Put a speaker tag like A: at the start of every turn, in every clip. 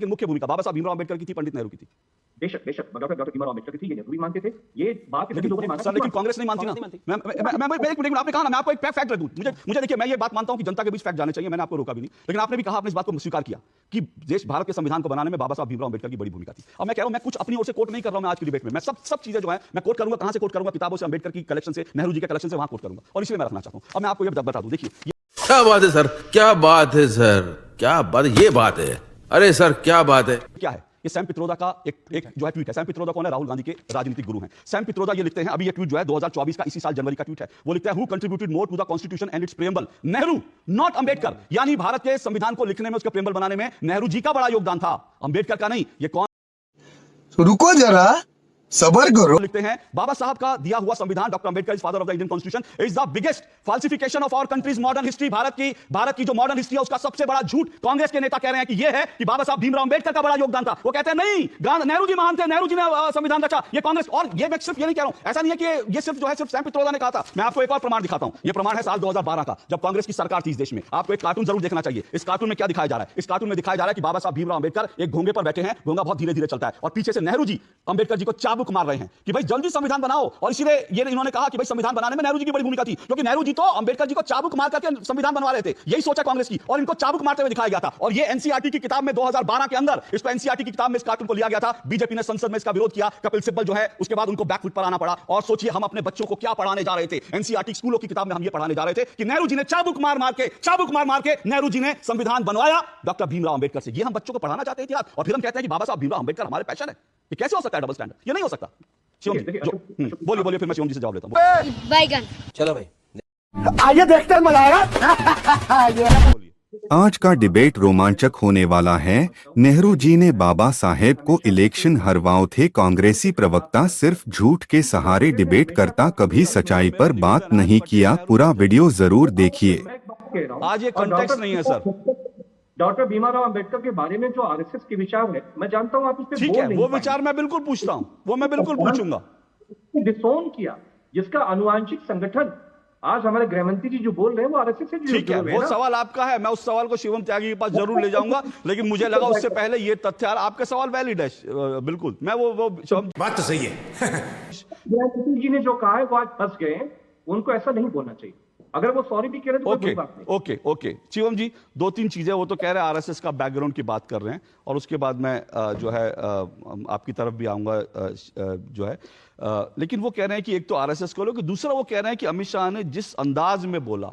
A: लेकिन मुख्य भूमिका बाबा साहब भीमराव अम्बेडकर की थी, पंडित नेहरू की थी।
B: बेशक बेशक डॉक्टर भीमराव अम्बेडकर की थी, ये नेहरू भी मानते थे, ये बात सभी लोगों ने माना।
A: लेकिन कांग्रेस नहीं मानती ना। मैं एक मिनट, आपने कहा ना, मैं आपको एक फैक्ट रख दूं। मुझे देखिए, मैं ये बात मानता हूं कि जनता के बीच फैक्ट जाने चाहिए, मैंने आपको रोका भी नहीं, लेकिन आपने भी कहा, आपने इस बात को स्वीकार किया कि देश भारत के संविधान को बनाने में बाबा साहब भीमराव अम्बेडकर की बड़ी भूमिका थी। अब मैं कह रहा हूं, मैं कुछ अपनी ओर से कोट नहीं कर रहा हूं, मैं आज की डिबेट में मैं सब चीजें जो है मैं कोट करूंगा। कहां से कोट करूंगा? किताबों से, अम्बेडकर की कलेक्शन से, नेहरू जी के कलेक्शन से, वहां कोट करूंगा, और इसलिए मैं रखना चाहता हूं। अब मैं आपको ये बता दूं, देखिए
C: क्या बात है सर, क्या बात है सर, क्या बात है, ये बात है। अरे सर क्या बात है,
A: क्या है ये? सैम पित्रोदा का एक जो है ट्वीट है। सैम पित्रोदा कौन है? राहुल गांधी के राजनीतिक गुरु हैं। सैम पित्रोदा ये लिखते हैं, अभी ये ट्वीट जो है 2024 का, इसी साल जनवरी का ट्वीट है, वो लिखते हैं, who contributed more to the constitution and its preamble? Nehru, not Ambedkar. यानी भारत के संविधान को लिखने में, उसके प्रेम्बल बनाने में नेहरू जी का बड़ा योगदान था, अंबेडकर का नहीं। ये कौन?
D: रुको जरा, सबर करो।
A: लिखते हैं, बाबा साहब का दिया हुआ संविधान, doctor Ambedkar is father of the Indian constitution, is the biggest falsification of our country's modern history. Bharat की जो मॉडर्न हिस्ट्री है, उसका सबसे बड़ा झूठ कांग्रेस के नेता कह रहे हैं कि यह है कि बाबा साहब भीमराव अम्बेडकर का बड़ा योगदान था। वो कहते हैं नहीं, नेहरू जी महान थे, नेहरू जी ने संविधान रचा। ये कांग्रेस, और ये मैं सिर्फ ये नहीं कह रहा हूं, ऐसा नहीं है कि ये सिर्फ जो है सिर्फ सैम पित्रोदा ने कहा था। मैं आपको एक और प्रमाण दिखाता हूं। ये प्रमाण है साल 2012 का, जब कांग्रेस की सरकार थी इस देश में। आपको एक कार्टून जरूर देखना चाहिए। इस कार्टून में क्या दिखाया जा रहा है? इस कार्टून में दिखाया जा रहा है कि बाबा साहब भीमराव अम्बेडकर एक घोंगे पर बैठे हैं, घोंगा बहुत धीरे धीरे चलता है, और पीछे से नेहरू जी अम्बेडकर जी को चाबुक मार रहे हैं कि भाई जल्दी संविधान बनाओ। और इसीलिए ये इन्होंने कहा कि भाई संविधान बनाने में नेहरू जी की बड़ी भूमिका थी, क्योंकि नेहरू जी तो अम्बेडकर जी को चाबुक मार करके संविधान बनवा रहे थे। यही सोचा कांग्रेस की, और इनको चाबुक मारते हुए दिखाया गया था। और ये एनसीईआरटी की किताब में 2012 के अंदर, इसको एनसीईआरटी की किताब में इस कार्टून को लिया गया था। बीजेपी ने संसद में इसका विरोध किया, कपिल सिब्बल जो है उसके बाद उनको बैकफुट पर आना पड़ा। और सोचिए हम अपने बच्चों को क्या पढ़ाने जा रहे थे? एनसीईआरटी स्कूलों की किताब में हम ये पढ़ाने जा रहे थे कि नेहरू जी ने चाबुक मार मार के नेहरू जी ने संविधान बनवाया डॉक्टर भीमराव अम्बेडकर से। ये हम बच्चों को पढ़ाना चाहते थे यार, और फिर हम कहते हैं कि बाबा साहब भीमराव अम्बेडकर हमारे पैशन है। ये कैसे हो सकता है? डबल स्टैंडर्ड ये नहीं हो सकता। शिवम जी बोलिए, फिर मैं शिवम जी से जवाब लेता हूं।
E: बैगन।
C: चलो भाई
D: आइए देखते हैं, मजा आएगा।
F: आज का डिबेट रोमांचक होने वाला है। नेहरू जी ने बाबा साहेब को इलेक्शन हरवाओ थे। कांग्रेसी प्रवक्ता सिर्फ झूठ के सहारे डिबेट करता, कभी सच्चाई पर बात नहीं किया। पूरा वीडियो जरूर देखिए।
A: आज ये कॉन्टेक्स्ट नहीं है सर।
B: डॉक्टर भीमराव अम्बेडकर के बारे में जो आरएसएस के विचार है, मैं जानता हूं आप इस पे
A: ठीक
B: बोल
A: है,
B: नहीं
A: वो
B: पाएंगे।
A: विचार मैं बिल्कुल पूछता हूं, वो मैं बिल्कुल पूछूंगा।
B: डिसोन किया, जिसका अनुवांशिक संगठन आज हमारे गृहमंत्री जी जो बोल रहे हैं वो आरएसएस से
A: ठीक है, वो सवाल आपका है, मैं उस सवाल को शिवम त्यागी के पास जरूर ले जाऊंगा, लेकिन मुझे लगा उससे पहले ये तथ्य, आपके सवाल वैलिड है बिल्कुल। मैं वो
C: बात तो सही है।
B: गृहमंत्री जी ने जो कहा है वो आज फंस गए हैं, उनको ऐसा नहीं बोलना चाहिए। अगर वो सॉरी भी कह रहे तो कोई बात नहीं।
A: ओके शिवम जी, दो तीन चीजें, वो तो कह रहे हैं आरएसएस का बैकग्राउंड की बात कर रहे हैं, और उसके बाद मैं जो है आपकी तरफ भी आऊंगा जो है, लेकिन वो कह रहे हैं कि एक तो आरएसएस को लो, कि दूसरा वो कह रहे हैं कि अमित शाह ने जिस अंदाज में बोला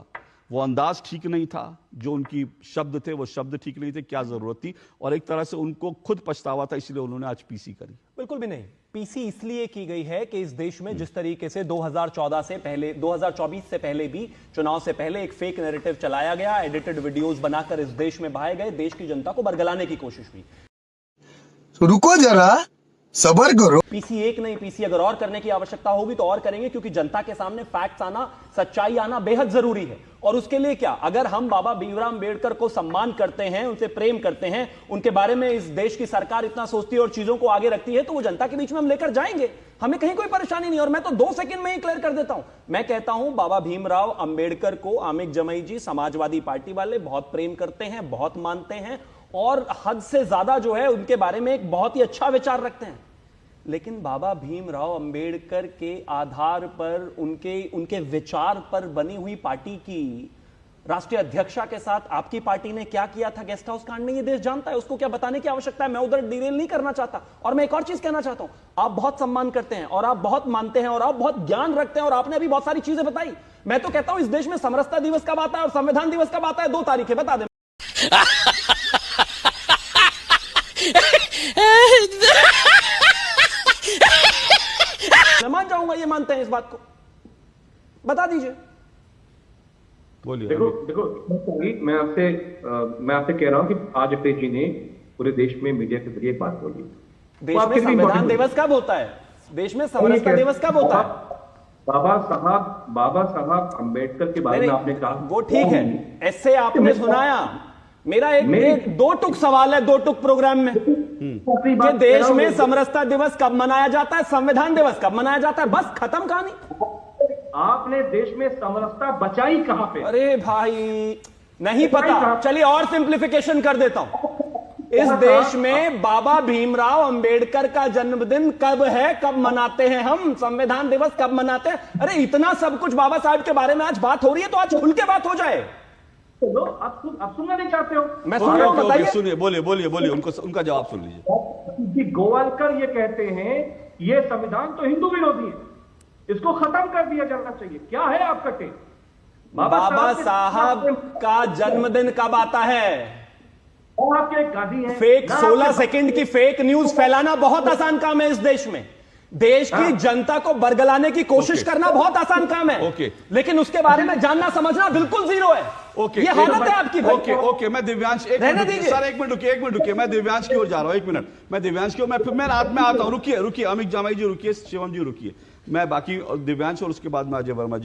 A: वो अंदाज ठीक नहीं था, जो उनकी शब्द थे वो शब्द ठीक नहीं थे, क्या जरूरत थी, और एक तरह से उनको खुद पछतावा था, इसलिए उन्होंने आज पीसी करी।
G: बिल्कुल भी नहीं, पीसी इसलिए की गई है कि इस देश में जिस तरीके से 2014 से पहले, 2024 से पहले भी, चुनाव से पहले एक फेक नैरेटिव चलाया गया, एडिटेड वीडियोस बनाकर इस देश में बहाए गए, देश की जनता को बरगलाने की कोशिश हुई।
D: रुको जरा, सबर करो।
G: पीसी एक नहीं, पीसी अगर और करने की आवश्यकता होगी तो और करेंगे, क्योंकि जनता के सामने फैक्ट्स आना, सच्चाई आना बेहद जरूरी है। और उसके लिए क्या, अगर हम बाबा भीमराव अम्बेडकर को सम्मान करते हैं, उनसे प्रेम करते हैं, उनके बारे में इस देश की सरकार इतना सोचती है और चीजों को आगे रखती है, तो वो जनता के बीच में हम लेकर जाएंगे, हमें कहीं कोई परेशानी नहीं। और मैं तो 2 सेकंड में ही क्लियर कर देता हूं, मैं कहता हूं बाबा भीमराव अम्बेडकर को आमिर जमई जी, समाजवादी पार्टी वाले बहुत प्रेम करते हैं, बहुत मानते हैं, और हद से ज्यादा जो है उनके बारे में एक बहुत ही अच्छा विचार रखते हैं। लेकिन बाबा भीमराव अंबेडकर के आधार पर, उनके विचार पर बनी हुई पार्टी की राष्ट्रीय अध्यक्षा के साथ आपकी पार्टी ने क्या किया था गेस्ट हाउस कांड में, ये देश जानता है, उसको क्या बताने की आवश्यकता है। मैं उधर डिटेल नहीं करना चाहता। और मैं एक और चीज कहना चाहता हूं, आप बहुत सम्मान करते हैं, और आप बहुत मानते हैं, और आप बहुत ज्ञान रखते हैं, और आपने अभी बहुत सारी चीजें बताई। मैं तो कहता हूं इस देश में समरसता दिवस कब आता है और संविधान दिवस कब आता है? 2 तारीखें बता दें। मैं मान जाऊंगा ये मानते हैं इस बात को, बता दीजिए।
A: बोलिए।
B: देखो मैं आपसे कह रहा हूं कि आज अखिलेश जी ने पूरे देश में मीडिया के जरिए एक बात बोली।
G: देश में संविधान दिवस कब होता है? देश में समरसता दिवस कब होता है?
B: बाबा साहब अम्बेडकर के बारे में आपने कहा,
G: वो ठीक है, ऐसे आपने सुनाया। मेरा एक 2 टुक सवाल है, 2 टुक प्रोग्राम में, कि देश में समरसता दिवस कब मनाया जाता है, संविधान दिवस कब मनाया जाता है, बस खत्म कहानी।
B: आपने देश में समरसता बचाई कहां पे?
G: अरे भाई नहीं पता, चलिए और सिंप्लीफिकेशन कर देता हूं। इस देश में बाबा भीमराव अंबेडकर का जन्मदिन कब है, कब मनाते हैं हम, संविधान दिवस कब मनाते हैं? अरे इतना सब कुछ बाबा साहब के बारे में आज बात हो रही है, तो आज खुल के बात हो जाए।
B: चलो आप सुनना नहीं चाहते हो?
G: मैं सुन रहा हूं, बताइए।
A: सुनिए, बोलिए उनका जवाब सुन लीजिए।
B: गोवालकर ये कहते हैं ये संविधान तो हिंदू विरोधी है, इसको खत्म कर दिया जाना चाहिए। क्या है आपका टेक?
G: बाबा साहब का जन्मदिन कब आता है?
B: और आपके एक गांधी हैं,
G: फेक 16 सेकंड की फेक न्यूज फैलाना बहुत आसान काम है इस देश में। देश की जनता को बरगलाने की कोशिश करना बहुत आसान काम है, लेकिन उसके बारे में जानना समझना बिल्कुल जीरो है। ये हालत है आपकी।
A: ओके मैं दिव्यांश सर एक मिनट रुकिए, मैं दिव्यांश की ओर जा रहा हूं, 1 मिनट। मैं दिव्यांश की ओर मैं रात में आता हूं। रुकिए अमित जामाई जी रुकिए, शिवम जी रुकिए, मैं बाकी दिव्यांश और उसके बाद में अजय वर्मा जी